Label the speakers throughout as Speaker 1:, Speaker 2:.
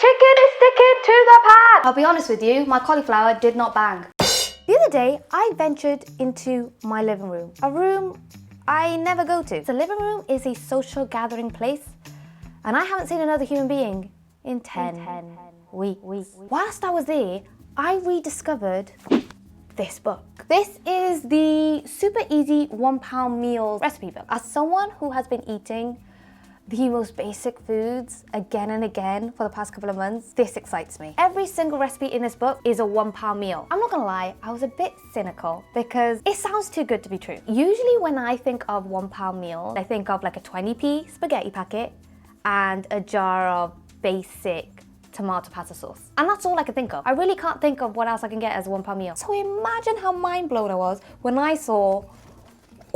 Speaker 1: chicken is sticking to the pan. I'll be honest with you, my cauliflower did not bang. The other day, I ventured into my living room, a room I never go to. The living room is a social gathering place, and I haven't seen another human being in 10 weeks. Whilst I was there, I rediscovered this book. This is the super easy £1 meal recipe book. As someone who has been eating the most basic foods again and again for the past couple of months, this excites me. Every single recipe in this book is a £1 meal. I'm not gonna lie, I was a bit cynical because it sounds too good to be true. Usually when I think of £1 meal, I think of like a 20p spaghetti packet and a jar of basic tomato pasta sauce. And that's all I can think of. I really can't think of what else I can get as a £1 meal. So imagine how mind blown I was when I saw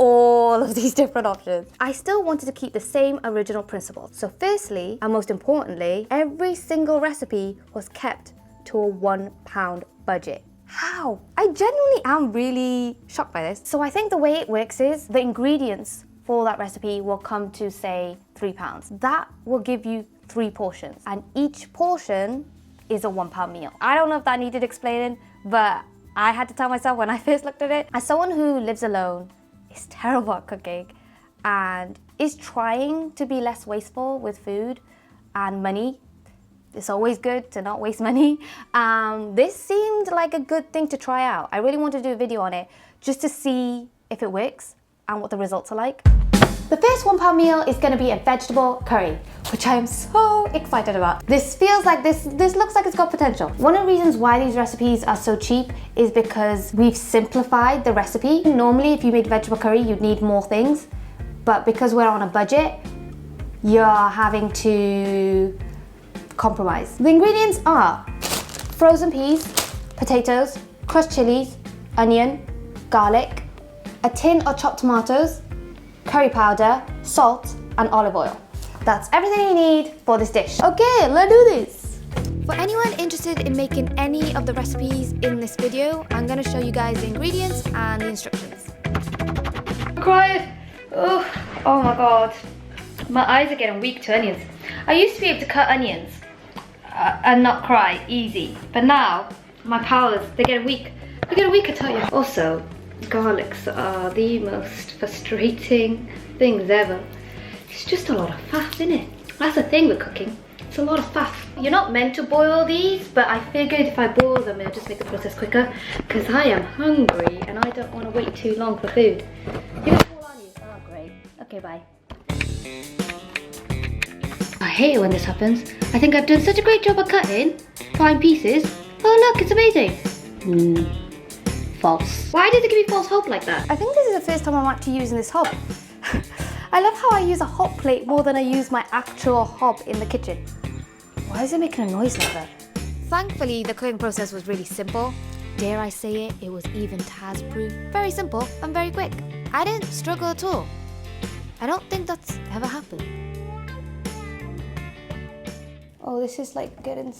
Speaker 1: all of these different options. I still wanted to keep the same original principles. So firstly, and most importantly, every single recipe was kept to a £1 budget. How? I genuinely am really shocked by this. So I think the way it works is the ingredients for that recipe will come to say £3. That will give you 3 portions, and each portion is a £1 meal. I don't know if that needed explaining, but I had to tell myself when I first looked at it. As someone who lives alone, is terrible at cooking, and is trying to be less wasteful with food and money. It's always good to not waste money. This seemed like a good thing to try out. I really wanted to do a video on it just to see if it works and what the results are like. The first £1 meal is going to be a vegetable curry, which I am so excited about. This feels like this looks like it's got potential. One of the reasons why these recipes are so cheap is because we've simplified the recipe. Normally, if you made vegetable curry, you'd need more things, but because we're on a budget, you're having to compromise. The ingredients are frozen peas, potatoes, crushed chilies, onion, garlic, a tin of chopped tomatoes, curry powder, salt, and olive oil. That's everything you need for this dish. Okay, let's do this. For anyone interested in making any of the recipes in this video, I'm gonna show you guys the ingredients and the instructions. I'm crying. Oh my god. My eyes are getting weak to onions. I used to be able to cut onions and not cry easy, but now my powers, they're getting weak. They're getting weak, I tell you. Also, garlics are the most frustrating things ever. It's just a lot of faff, isn't it? That's the thing with cooking. It's a lot of faff. You're not meant to boil these, but I figured if I boil them, it'll just make the process quicker because I am hungry and I don't want to wait too long for food. You're full, aren't you? Oh, great. Okay, bye. I hate it when this happens. I think I've done such a great job at cutting fine pieces. Oh, look, it's amazing. False. Why did they give me false hope like that? I think this is the first time I'm actually using this hob. I love how I use a hot plate more than I use my actual hob in the kitchen. Why is it making a noise like that? Thankfully, the cooking process was really simple. Dare I say it, it was even Taz-proof. Very simple and very quick. I didn't struggle at all. I don't think that's ever happened. Oh, this is like getting...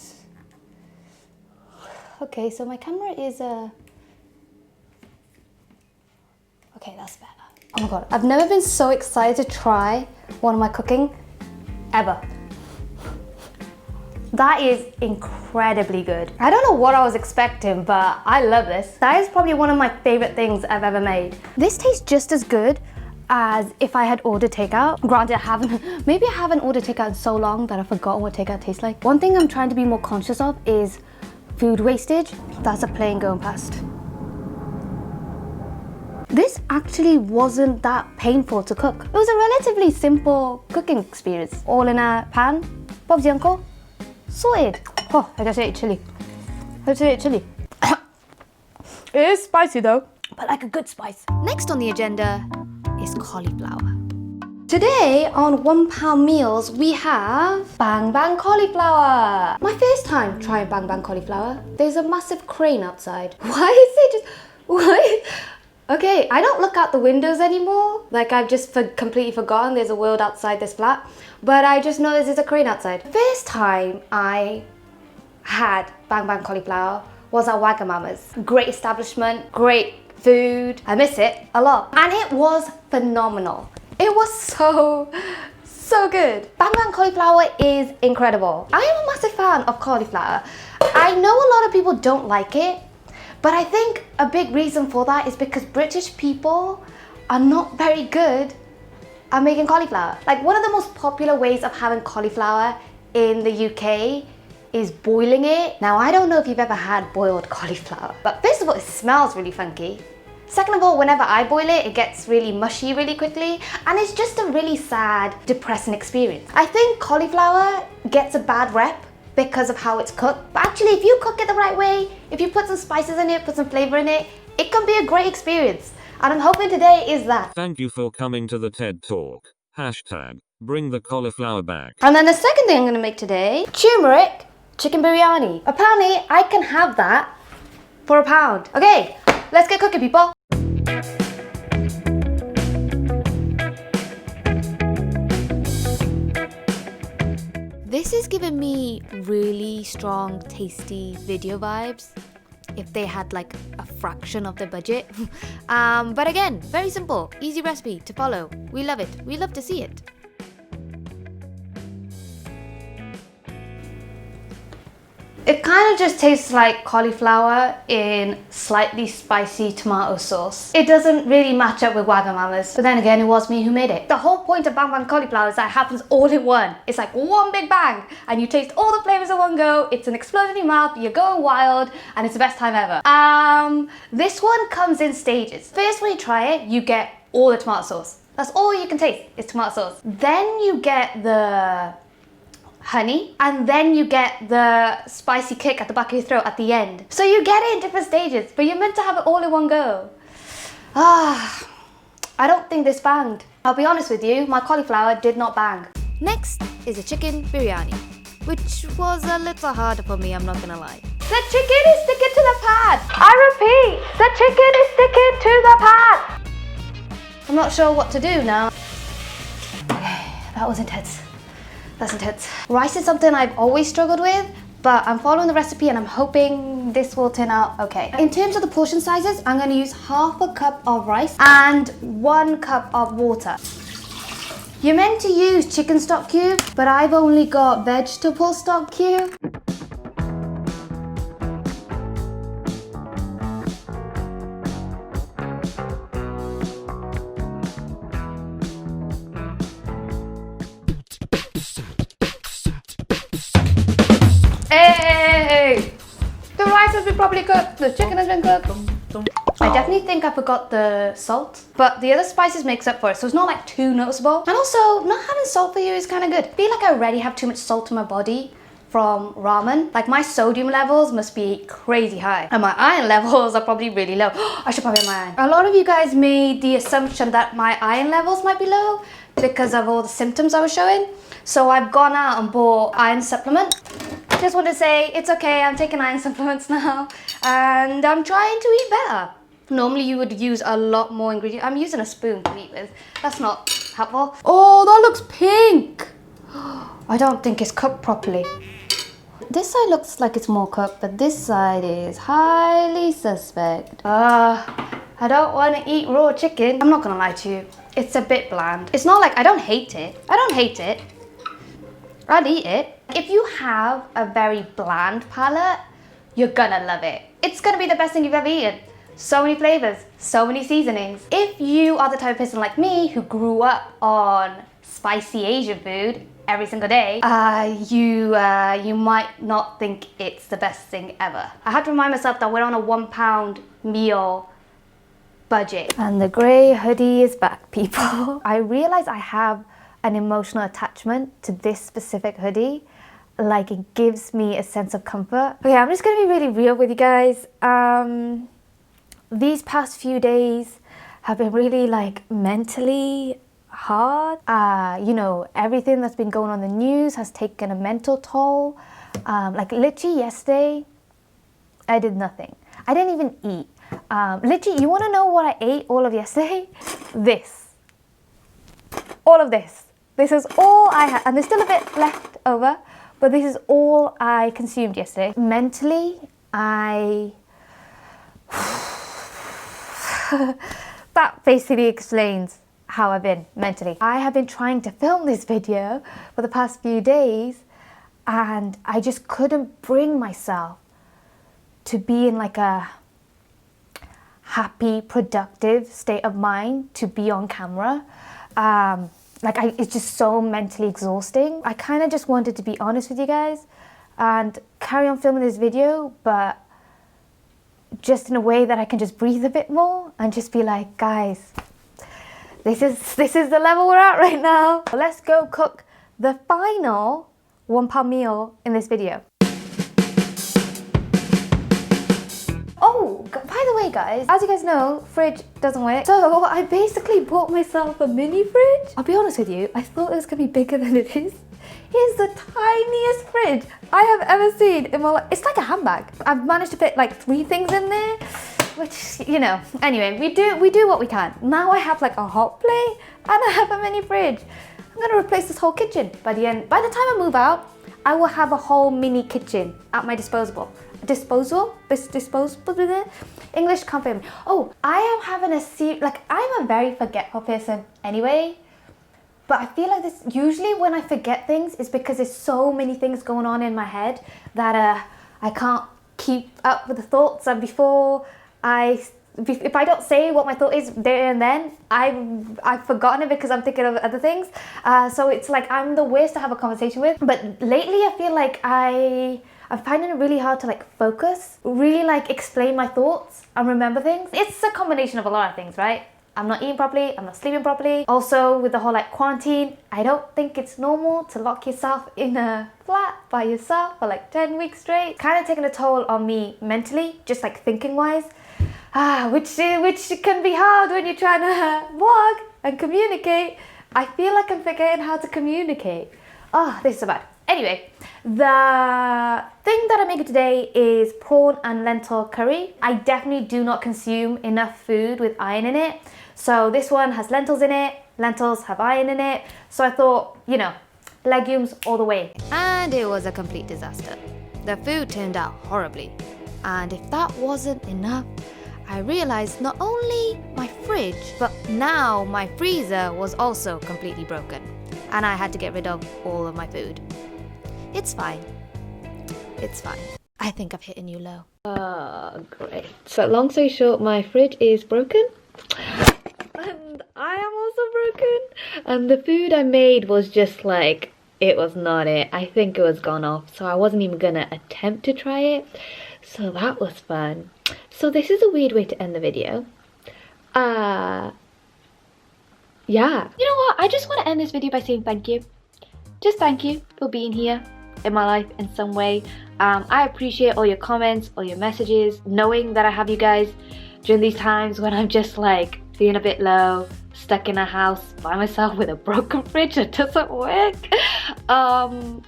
Speaker 1: Okay, so my camera is Okay, that's better. Oh my god, I've never been so excited to try one of my cooking ever. That is incredibly good. I don't know what I was expecting, but I love this. That is probably one of my favorite things I've ever made. This tastes just as good as if I had ordered takeout. Granted, maybe I haven't ordered takeout in so long that I've forgotten what takeout tastes like. One thing I'm trying to be more conscious of is food wastage. That's a plane going past. This actually wasn't that painful to cook. It was a relatively simple cooking experience. All in a pan, Bob's the uncle, sorted. Oh, I just ate chili. I just ate chili. It is spicy though, but like a good spice. Next on the agenda is cauliflower. Today on £1 meals, we have Bang Bang cauliflower. My first time trying Bang Bang cauliflower. There's a massive crane outside. Why is it just, why? Okay, I don't look out the windows anymore. Like I've just completely forgotten there's a world outside this flat. But I just noticed there's a crane outside. First time I had Bang Bang cauliflower was at Wagamama's. Great establishment, great food. I miss it a lot. And it was phenomenal. It was so so good. Bang Bang cauliflower is incredible. I am a massive fan of cauliflower. I know a lot of people don't like it, but I think a big reason for that is because British people are not very good at making cauliflower. Like, one of the most popular ways of having cauliflower in the UK is boiling it. Now, I don't know if you've ever had boiled cauliflower, but first of all, it smells really funky. Second of all, whenever I boil it, it gets really mushy really quickly, and it's just a really sad, depressing experience. I think cauliflower gets a bad rep because of how it's cooked, but actually if you cook it the right way, if you put some spices in it, put some flavor in it, it can be a great experience. And I'm hoping today is that.
Speaker 2: Thank you for coming to the TED Talk. #bring the cauliflower back.
Speaker 1: And then the second thing I'm gonna make today, turmeric chicken biryani. Apparently, I can have that for £1. Okay, let's get cooking, people. This is giving me really strong, tasty video vibes. If they had like a fraction of the budget. But again, very simple, easy recipe to follow. We love it. We love to see it. It kind of just tastes like cauliflower in slightly spicy tomato sauce. It doesn't really match up with Wagamama's, but then again, it was me who made it. The whole point of Bang Bang cauliflower is that it happens all in one. It's like one big bang, and you taste all the flavors in one go. It's an explosion in your mouth, you're going wild, and it's the best time ever. This one comes in stages. First, when you try it, you get all the tomato sauce. That's all you can taste, is tomato sauce. Then you get the honey, and then you get the spicy kick at the back of your throat at the end. So you get it in different stages, but you're meant to have it all in one go. I don't think this banged. I'll be honest with you, my cauliflower did not bang. Next is a chicken biryani, which was a little harder for me, I'm not gonna lie. The chicken is sticking to the pan. I repeat, the chicken is sticking to the pan. I'm not sure what to do now. Okay, that was intense. That's intense. Rice is something I've always struggled with, but I'm following the recipe and I'm hoping this will turn out okay. In terms of the portion sizes, I'm gonna use half a cup of rice and 1 cup of water. You're meant to use chicken stock cube, but I've only got vegetable stock cube. Hey! The rice has been properly cooked, the chicken has been cooked. I definitely think I forgot the salt, but the other spices makes up for it, so it's not like too noticeable. And also, not having salt for you is kind of good. I feel like I already have too much salt in my body from ramen. Like, my sodium levels must be crazy high, and my iron levels are probably really low. I should probably have my iron. A lot of you guys made the assumption that my iron levels might be low because of all the symptoms I was showing. So I've gone out and bought iron supplement. Just want to say it's okay, I'm taking iron supplements now and I'm trying to eat better. Normally you would use a lot more ingredients. I'm using a spoon to eat with. That's not helpful. Oh, that looks pink. I don't think it's cooked properly. This side looks like it's more cooked, but this side is highly suspect. I don't want to eat raw chicken. I'm not gonna lie to you. It's a bit bland. It's not like I don't hate it. I don't hate it. I'd eat it. If you have a very bland palate, you're gonna love it. It's gonna be the best thing you've ever eaten. So many flavors, so many seasonings. If you are the type of person like me who grew up on spicy Asian food every single day, you might not think it's the best thing ever. I have to remind myself that we're on a £1 meal budget. And the grey hoodie is back, people. I realize I have an emotional attachment to this specific hoodie. Like, it gives me a sense of comfort. Okay, I'm just gonna be really real with you guys. These past few days have been really like mentally hard. You know, everything that's been going on in the news has taken a mental toll. Like, literally yesterday, I did nothing. I didn't even eat. Literally, you wanna know what I ate all of yesterday? This. All of this. This is all I had, and there's still a bit left over, but this is all I consumed yesterday. Mentally, that basically explains how I've been mentally. I have been trying to film this video for the past few days and I just couldn't bring myself to be in like a happy, productive state of mind to be on camera. It's just so mentally exhausting. I kind of just wanted to be honest with you guys and carry on filming this video, but just in a way that I can just breathe a bit more and just be like, guys, this is the level we're at right now. Let's go cook the final £1 meal in this video. Oh, by the way guys, as you guys know, fridge doesn't work. So I basically bought myself a mini fridge. I'll be honest with you, I thought it was gonna be bigger than it is. Here's the tiniest fridge I have ever seen in my life. It's like a handbag. I've managed to fit like 3 things in there, which, you know, anyway, we do what we can. Now I have like a hot plate and I have a mini fridge. I'm gonna replace this whole kitchen by the time I move out. I will have a whole mini kitchen at my disposal. English can't fail me. Oh, I am having I'm a very forgetful person anyway. But I feel like this, usually when I forget things, is because there's so many things going on in my head that I can't keep up with the thoughts. And if I don't say what my thought is there and then, I've forgotten it because I'm thinking of other things. So it's like I'm the worst to have a conversation with. But lately I feel like I'm finding it really hard to like focus, really like explain my thoughts and remember things. It's a combination of a lot of things, right? I'm not eating properly, I'm not sleeping properly. Also with the whole like quarantine, I don't think it's normal to lock yourself in a flat by yourself for like 10 weeks straight. Kind of taking a toll on me mentally, just like thinking wise. Which can be hard when you're trying to vlog and communicate. I feel like I'm forgetting how to communicate. Oh, this is so bad. Anyway, the thing that I'm making today is prawn and lentil curry. I definitely do not consume enough food with iron in it. So this one has lentils in it, lentils have iron in it. So I thought, you know, legumes all the way. And it was a complete disaster. The food turned out horribly. And if that wasn't enough, I realized not only my fridge, but now my freezer was also completely broken. And I had to get rid of all of my food. It's fine. It's fine. I think I've hit a new low. Great. So long story short, my fridge is broken. And I am also broken. And the food I made was just like, it was not it. I think it was gone off. So I wasn't even gonna attempt to try it. So that was fun. So this is a weird way to end the video. Yeah. You know what? I just want to end this video by saying thank you. Just thank you for being here in my life in some way. I appreciate all your comments, all your messages, knowing that I have you guys during these times when I'm just like feeling a bit low, stuck in a house by myself with a broken fridge that doesn't work.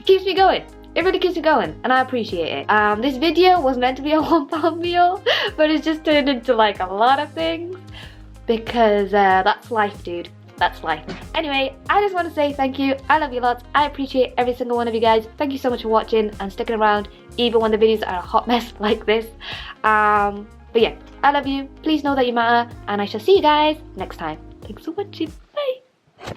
Speaker 1: Keeps me going. It really keeps me going and I appreciate it. This video was meant to be a £1 meal, but it's just turned into like a lot of things because that's life, dude. That's life. Anyway, I just want to say thank you. I love you lots. I appreciate every single one of you guys. Thank you so much for watching and sticking around even when the videos are a hot mess like this. But yeah, I love you. Please know that you matter and I shall see you guys next time. Thanks for watching. Bye.